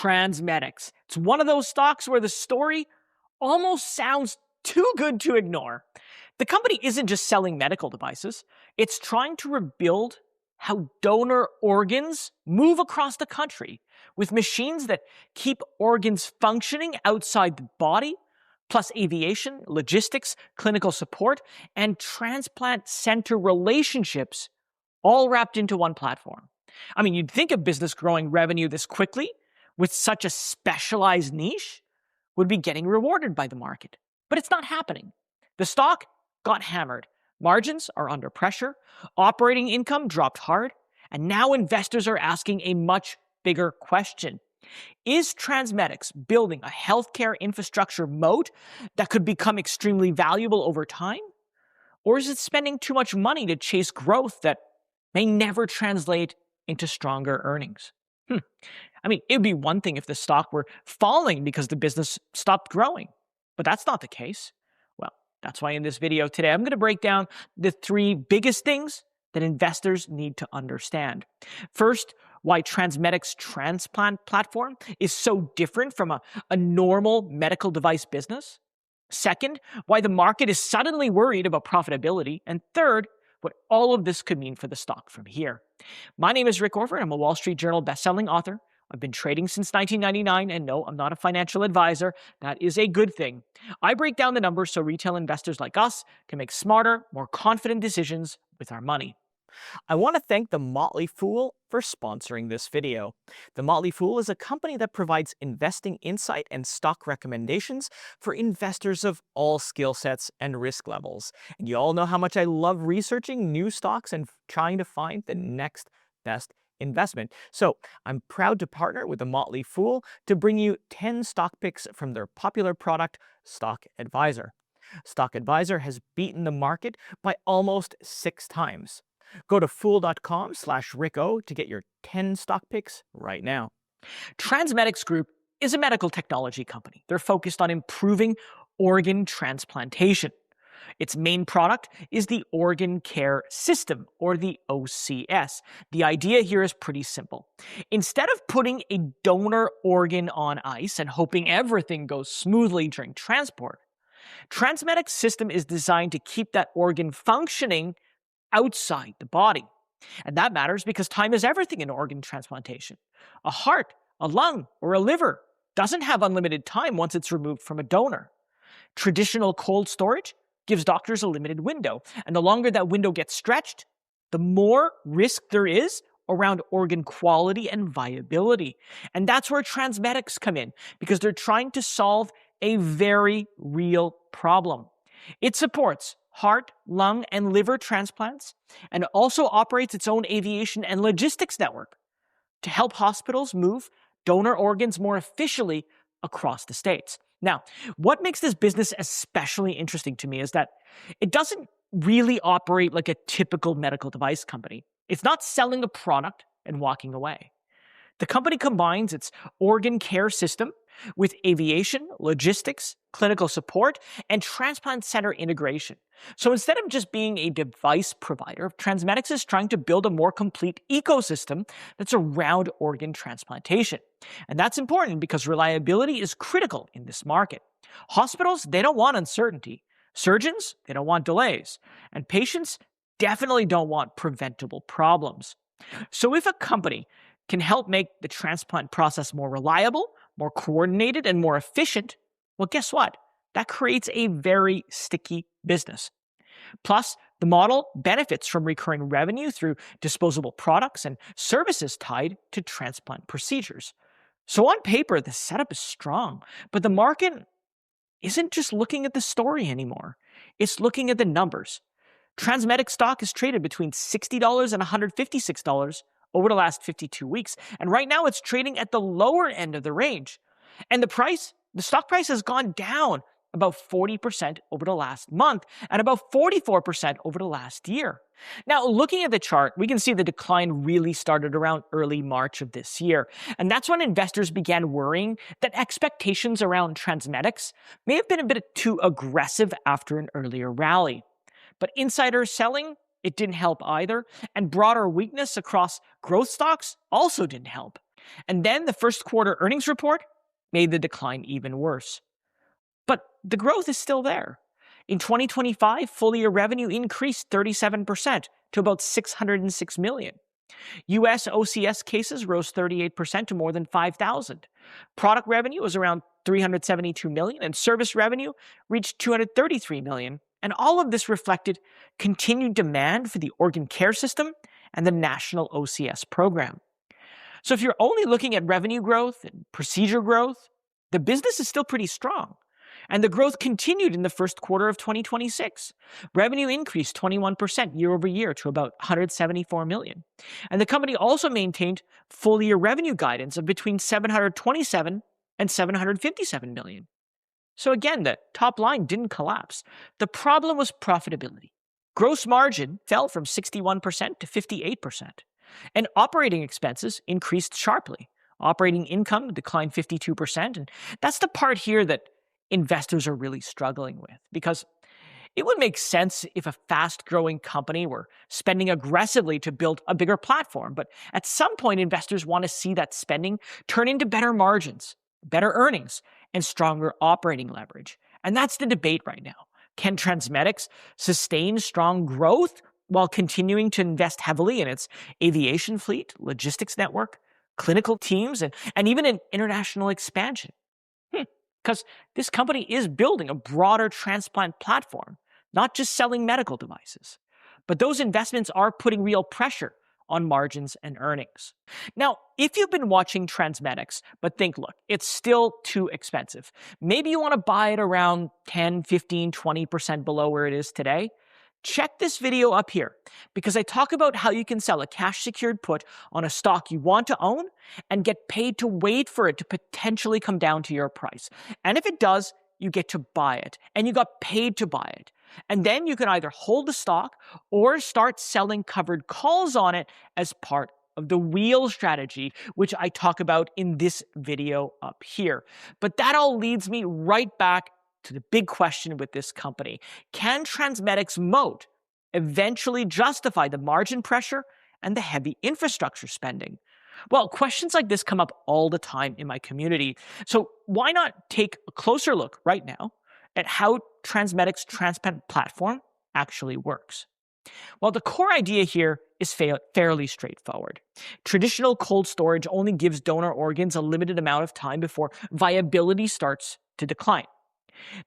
TransMedics. It's one of those stocks where the story almost sounds too good to ignore. The company isn't just selling medical devices, it's trying to rebuild how donor organs move across the country with machines that keep organs functioning outside the body, plus aviation, logistics, clinical support, and transplant center relationships all wrapped into one platform. I mean, you'd think a business growing revenue this quickly with such a specialized niche would be getting rewarded by the market. But it's not happening. The stock got hammered. Margins are under pressure. Operating income dropped hard. And now investors are asking a much bigger question. Is TransMedics building a healthcare infrastructure moat that could become extremely valuable over time? Or is it spending too much money to chase growth that may never translate into stronger earnings? I mean, it would be one thing if the stock were falling because the business stopped growing, but that's not the case. Well, that's why in this video today, I'm going to break down the 3 biggest things that investors need to understand. First, why TransMedics' transplant platform is so different from a normal medical device business. Second, why the market is suddenly worried about profitability. And third, what all of this could mean for the stock from here. My name is Rick Orford. I'm a Wall Street Journal bestselling author. I've been trading since 1999, and no, I'm not a financial advisor. That is a good thing. I break down the numbers so retail investors like us can make smarter, more confident decisions with our money. I want to thank The Motley Fool for sponsoring this video. The Motley Fool is a company that provides investing insight and stock recommendations for investors of all skill sets and risk levels. And you all know how much I love researching new stocks and trying to find the next best investment. So I'm proud to partner with The Motley Fool to bring you 10 stock picks from their popular product, Stock Advisor. Stock Advisor has beaten the market by almost 6 times. Go to fool.com/RickO to get your 10 stock picks right now. TransMedics Group is a medical technology company. They're focused on improving organ transplantation. Its main product is the Organ Care System, or the OCS. The idea here is pretty simple. Instead of putting a donor organ on ice and hoping everything goes smoothly during transport, TransMedics' system is designed to keep that organ functioning outside the body. And that matters because time is everything in organ transplantation. A heart, a lung, or a liver doesn't have unlimited time once it's removed from a donor. Traditional cold storage gives doctors a limited window, and the longer that window gets stretched, the more risk there is around organ quality and viability. And that's where TransMedics come in, because they're trying to solve a very real problem. It supports heart, lung, and liver transplants, and also operates its own aviation and logistics network to help hospitals move donor organs more efficiently across the states. Now, what makes this business especially interesting to me is that it doesn't really operate like a typical medical device company. It's not selling a product and walking away. The company combines its organ care system with aviation, logistics, clinical support, and transplant center integration. So instead of just being a device provider, TransMedics is trying to build a more complete ecosystem that's around organ transplantation. And that's important because reliability is critical in this market. Hospitals, they don't want uncertainty. Surgeons, they don't want delays. And patients definitely don't want preventable problems. So if a company can help make the transplant process more reliable, more coordinated, and more efficient, well, guess what? That creates a very sticky business. Plus, the model benefits from recurring revenue through disposable products and services tied to transplant procedures. So on paper, the setup is strong, but the market isn't just looking at the story anymore. It's looking at the numbers. TransMedics stock is traded between $60 and $156 over the last 52 weeks. And right now it's trading at the lower end of the range. And the stock price has gone down about 40% over the last month and about 44% over the last year. Now, looking at the chart, we can see the decline really started around early March of this year. And that's when investors began worrying that expectations around TransMedics may have been a bit too aggressive after an earlier rally. But insider selling, it didn't help either, and broader weakness across growth stocks also didn't help. And then the first quarter earnings report made the decline even worse. But the growth is still there. In 2025, full-year revenue increased 37% to about $606 million. U.S. OCS cases rose 38% to more than 5,000. Product revenue was around $372 million, and service revenue reached $233 million. And all of this reflected continued demand for the organ care system and the national OCS program. So if you're only looking at revenue growth and procedure growth, the business is still pretty strong. And the growth continued in the first quarter of 2026. Revenue increased 21% year over year to about $174 million. And the company also maintained full-year revenue guidance of between $727 and $757 million. So again, the top line didn't collapse. The problem was profitability. Gross margin fell from 61% to 58%. And operating expenses increased sharply. Operating income declined 52%. And that's the part here that investors are really struggling with, because it would make sense if a fast-growing company were spending aggressively to build a bigger platform. But at some point, investors want to see that spending turn into better margins, better earnings, and stronger operating leverage. And that's the debate right now. Can TransMedics sustain strong growth while continuing to invest heavily in its aviation fleet, logistics network, clinical teams, and even in international expansion? Because this company is building a broader transplant platform, not just selling medical devices. But those investments are putting real pressure on margins and earnings. Now, if you've been watching TransMedics, but think, look, it's still too expensive. Maybe you want to buy it around 10, 15, 20% below where it is today. Check this video up here, because I talk about how you can sell a cash-secured put on a stock you want to own and get paid to wait for it to potentially come down to your price. And if it does, you get to buy it, and you got paid to buy it. And then you can either hold the stock or start selling covered calls on it as part of the wheel strategy, which I talk about in this video up here. But that all leads me right back to the big question with this company. Can TransMedics Moat eventually justify the margin pressure and the heavy infrastructure spending? Well, questions like this come up all the time in my community. So why not take a closer look right now at how TransMedics' transplant platform actually works? Well, the core idea here is fairly straightforward. Traditional cold storage only gives donor organs a limited amount of time before viability starts to decline.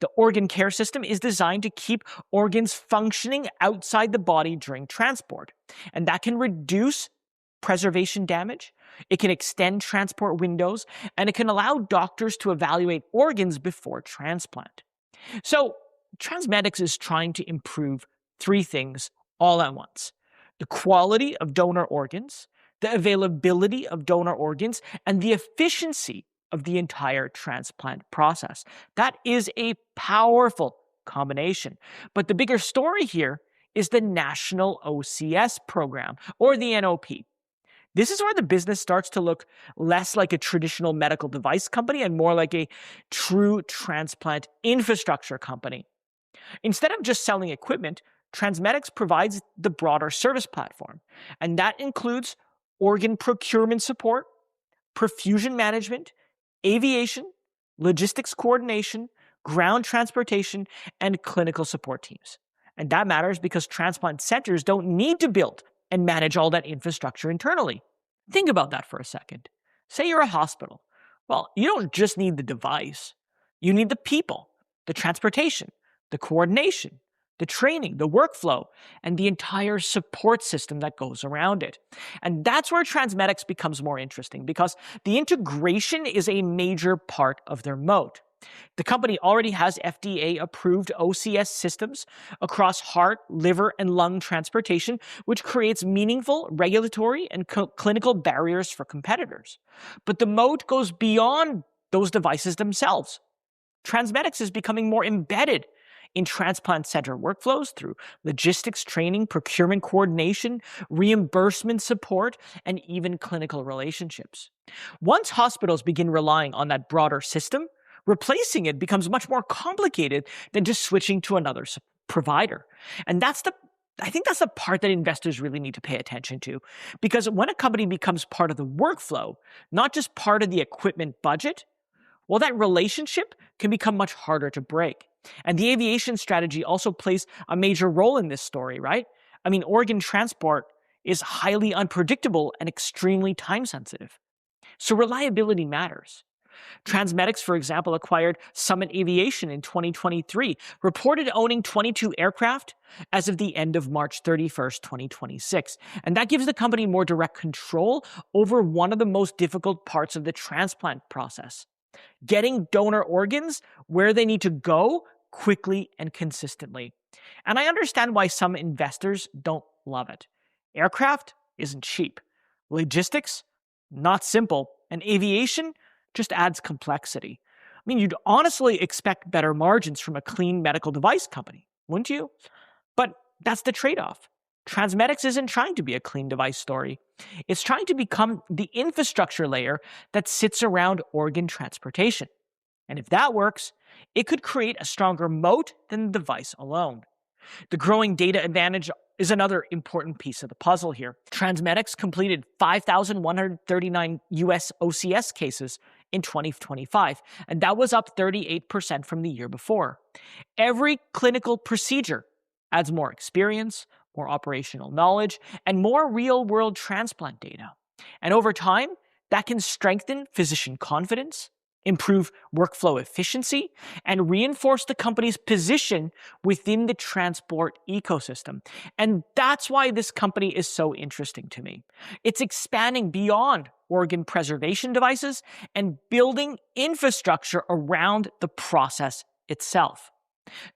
The organ care system is designed to keep organs functioning outside the body during transport, and that can reduce preservation damage, it can extend transport windows, and it can allow doctors to evaluate organs before transplant. So, TransMedics is trying to improve three things all at once: the quality of donor organs, the availability of donor organs, and the efficiency of the entire transplant process. That is a powerful combination. But the bigger story here is the National OCS Program, or the NOP. This is where the business starts to look less like a traditional medical device company and more like a true transplant infrastructure company. Instead of just selling equipment, TransMedics provides the broader service platform, and that includes organ procurement support, perfusion management, aviation, logistics coordination, ground transportation, and clinical support teams. And that matters because transplant centers don't need to build and manage all that infrastructure internally. Think about that for a second. Say you're a hospital. Well, you don't just need the device. You need the people, the transportation, the coordination, the training, the workflow, and the entire support system that goes around it. And that's where TransMedics becomes more interesting, because the integration is a major part of their moat. The company already has FDA-approved OCS systems across heart, liver, and lung transportation, which creates meaningful regulatory and clinical barriers for competitors. But the moat goes beyond those devices themselves. TransMedics is becoming more embedded in transplant center workflows through logistics training, procurement coordination, reimbursement support, and even clinical relationships. Once hospitals begin relying on that broader system, replacing it becomes much more complicated than just switching to another provider. And that's the I think that's the part that investors really need to pay attention to, because when a company becomes part of the workflow, not just part of the equipment budget, well, that relationship can become much harder to break. And the aviation strategy also plays a major role in this story, right? I mean, organ transport is highly unpredictable and extremely time sensitive. So reliability matters. TransMedics, for example, acquired Summit Aviation in 2023, reported owning 22 aircraft as of the end of March 31st, 2026. And that gives the company more direct control over one of the most difficult parts of the transplant process: getting donor organs where they need to go quickly and consistently. And I understand why some investors don't love it. Aircraft isn't cheap. Logistics, not simple. And aviation just adds complexity. I mean, you'd honestly expect better margins from a clean medical device company, wouldn't you? But that's the trade-off. TransMedics isn't trying to be a clean device story. It's trying to become the infrastructure layer that sits around organ transportation. And if that works, it could create a stronger moat than the device alone. The growing data advantage is another important piece of the puzzle here. TransMedics completed 5,139 US OCS cases in 2025, and that was up 38% from the year before. Every clinical procedure adds more experience, more operational knowledge, and more real-world transplant data. And over time, that can strengthen physician confidence, improve workflow efficiency, and reinforce the company's position within the transport ecosystem. And that's why this company is so interesting to me. It's expanding beyond organ preservation devices and building infrastructure around the process itself.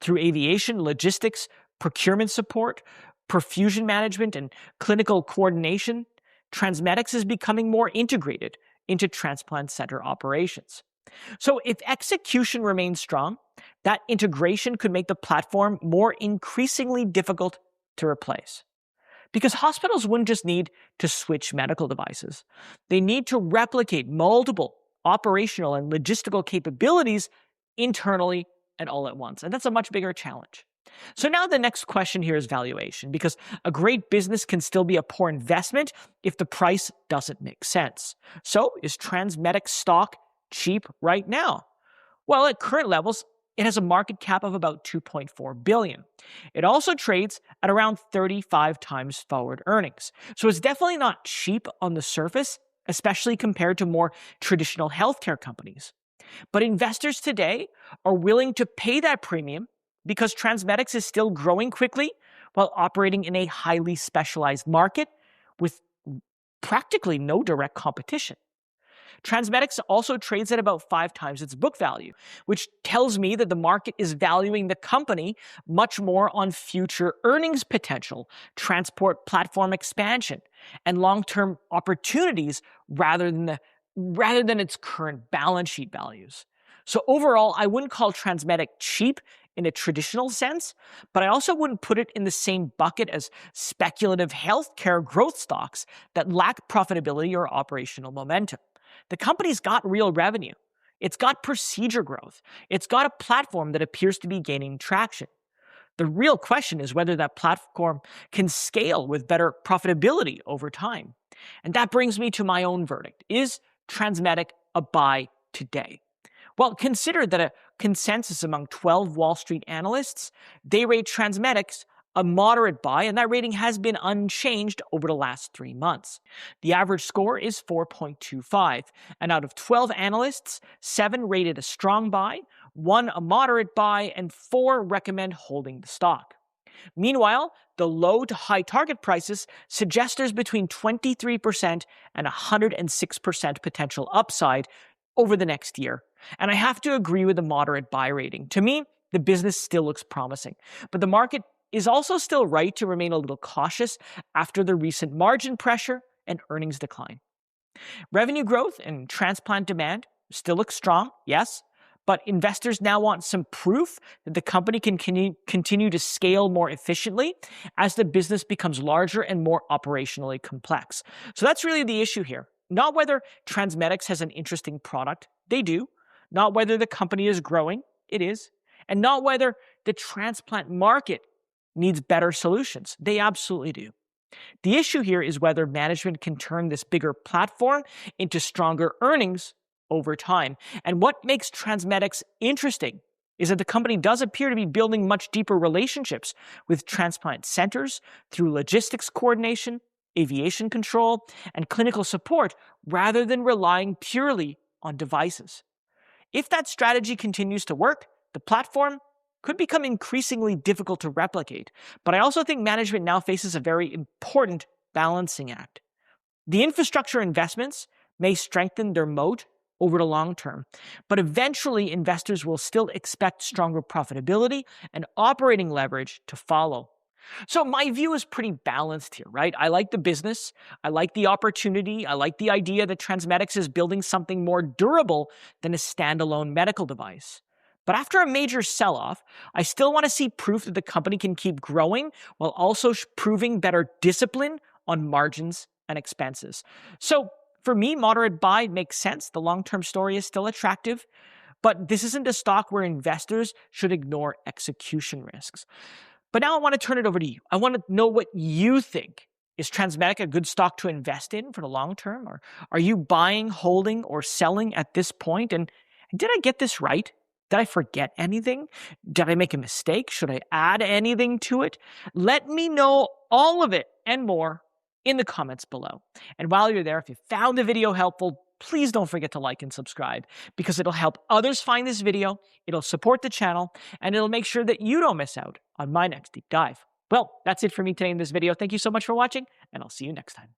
Through aviation, logistics, procurement support, perfusion management, and clinical coordination, TransMedics is becoming more integrated into transplant center operations. So if execution remains strong, that integration could make the platform more increasingly difficult to replace. Because hospitals wouldn't just need to switch medical devices. They need to replicate multiple operational and logistical capabilities internally and all at once. And that's a much bigger challenge. So now the next question here is valuation, because a great business can still be a poor investment if the price doesn't make sense. So is TransMedics stock cheap right now? Well, at current levels, it has a market cap of about $2.4 billion. It also trades at around 35 times forward earnings. So it's definitely not cheap on the surface, especially compared to more traditional healthcare companies. But investors today are willing to pay that premium because TransMedics is still growing quickly while operating in a highly specialized market with practically no direct competition. TransMedics also trades at about 5 times its book value, which tells me that the market is valuing the company much more on future earnings potential, transport platform expansion, and long-term opportunities rather than its current balance sheet values. So overall, I wouldn't call TransMedics cheap in a traditional sense, but I also wouldn't put it in the same bucket as speculative healthcare growth stocks that lack profitability or operational momentum. The company's got real revenue. It's got procedure growth. It's got a platform that appears to be gaining traction. The real question is whether that platform can scale with better profitability over time. And that brings me to my own verdict. Is TransMedics a buy today? Well, consider that a consensus among 12 Wall Street analysts, they rate TransMedics a moderate buy, and that rating has been unchanged over the last 3 months. The average score is 4.25, and out of 12 analysts, 7 rated a strong buy, 1 a moderate buy, and 4 recommend holding the stock. Meanwhile, the low to high target prices suggest there's between 23% and 106% potential upside over the next year. And I have to agree with the moderate buy rating. To me, the business still looks promising, but the market is also still right to remain a little cautious after the recent margin pressure and earnings decline. Revenue growth and transplant demand still looks strong, yes, but investors now want some proof that the company can continue to scale more efficiently as the business becomes larger and more operationally complex. So that's really the issue here. Not whether TransMedics has an interesting product, they do. Not whether the company is growing, it is. And not whether the transplant market needs better solutions. They absolutely do. The issue here is whether management can turn this bigger platform into stronger earnings over time. And what makes TransMedics interesting is that the company does appear to be building much deeper relationships with transplant centers through logistics coordination, aviation control, and clinical support rather than relying purely on devices. If that strategy continues to work, the platform could become increasingly difficult to replicate. But I also think management now faces a very important balancing act. The infrastructure investments may strengthen their moat over the long term, but eventually investors will still expect stronger profitability and operating leverage to follow. So my view is pretty balanced here, right? I like the business. I like the opportunity. I like the idea that TransMedics is building something more durable than a standalone medical device. But after a major sell-off, I still want to see proof that the company can keep growing while also proving better discipline on margins and expenses. So for me, moderate buy makes sense. The long-term story is still attractive, but this isn't a stock where investors should ignore execution risks. But now I want to turn it over to you. I want to know what you think. Is TransMedics a good stock to invest in for the long term? Or are you buying, holding, or selling at this point? And did I get this right? Did I forget anything? Did I make a mistake? Should I add anything to it? Let me know all of it and more in the comments below. And while you're there, if you found the video helpful, please don't forget to like and subscribe because it'll help others find this video, it'll support the channel, and it'll make sure that you don't miss out on my next deep dive. Well, that's it for me today in this video. Thank you so much for watching, and I'll see you next time.